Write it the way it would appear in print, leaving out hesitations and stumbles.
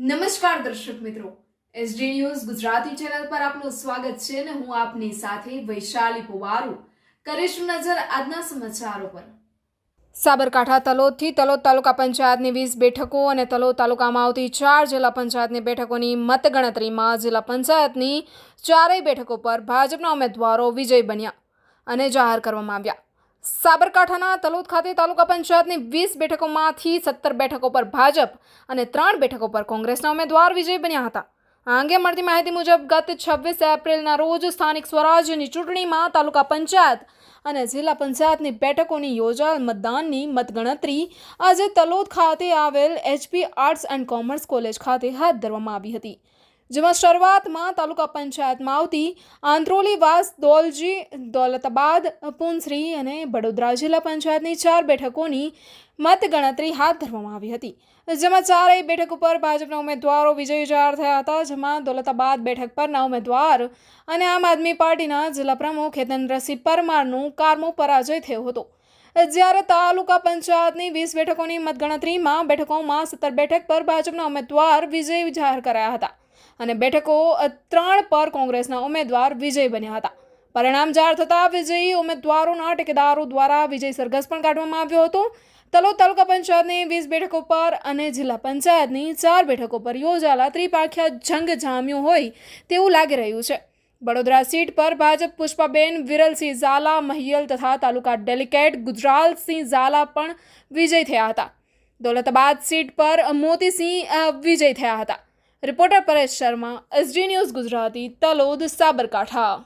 નમસ્કાર દર્શક મિત્રો, એસડી ન્યૂઝ ગુજરાતી ચેનલ પર આપનું સ્વાગત છે અને હું આપની સાથે વૈશાલી પુવારુ કરીશું નજર આજના સમાચારો પર। સાબરકાંઠા તલોદથી તલોદ તાલુકા પંચાયતની 20 બેઠકો અને તલોદ તાલુકામાં આવતી 4 જિલ્લા પંચાયતની બેઠકોની મતગણતરીમાં જિલ્લા પંચાયતની 4 બેઠકો પર ભાજપના ઉમેદવારો વિજય બન્યા અને જાહેર કરવામાં આવ્યા। સાબરકાંઠાના તલોદ ખાતે તાલુકા પંચાયતની 20 બેઠકોમાંથી 17 બેઠકો પર ભાજપ અને 3 બેઠકો પર કોંગ્રેસના ઉમેદવાર વિજય બન્યા હતા। આ અંગે મળતી માહિતી મુજબ ગત 26 એપ્રિલના રોજ સ્થાનિક સ્વરાજ્યની ચૂંટણીમાં તાલુકા પંચાયત અને જિલ્લા પંચાયતની બેઠકોની યોજાયેલ મતદાનની મતગણતરી આજે તલોદ ખાતે આવેલ HP arts and commerce college ખાતે હાથ ધરવામાં આવી હતી, જેમાં શરૂઆતમાં તાલુકા પંચાયતમાં આવતી આંત્રોલી, વાસ, દોલજી, દોલતાબાદ, પુનસરી અને વડોદરા જિલ્લા પંચાયતની 4 બેઠકોની મતગણતરી હાથ ધરવામાં આવી હતી, જેમાં 4 બેઠક ઉપર ભાજપના ઉમેદવારો વિજયી જાહેર થયા હતા, જેમાં દોલતાબાદ બેઠક પરના ઉમેદવાર અને આમ આદમી પાર્ટીના જિલ્લા પ્રમુખ હેતેન્દ્રસિંહ પરમારનો કારમો પરાજય થયો હતો। જ્યારે તાલુકા પંચાયતની 20 બેઠકોની મતગણતરીમાં બેઠકોમાં 17 બેઠક પર ભાજપના ઉમેદવાર વિજય જાહેર કરાયા હતા અને બેઠકો 3 પર કોંગ્રેસના ઉમેદવાર વિજય બન્યા હતા। પરિણામ જાહેર થતાં વિજયી ઉમેદવારોના ટેકેદારો દ્વારા વિજય સરઘસ પણ કાઢવામાં આવ્યો હતો। તલોદ તાલુકા પંચાયતની 20 બેઠકો પર અને જિલ્લા પંચાયતની 4 બેઠકો પર યોજાયેલા ત્રિપાંખિયા જંગ જામ્યો હોય તેવું લાગી રહ્યું છે। વડોદરા સીટ પર ભાજપ પુષ્પાબેન વિરલસિંહ ઝાલા મહિયલ તથા તાલુકા ડેલિકેટ ગુજરાલસિંહ ઝાલા પણ વિજય થયા હતા। દોલતાબાદ સીટ પર મોતીસિંહ વિજય થયા હતા। Reporter Paresh Sharma, SD news Gujarati, Talod, Sabarkantha.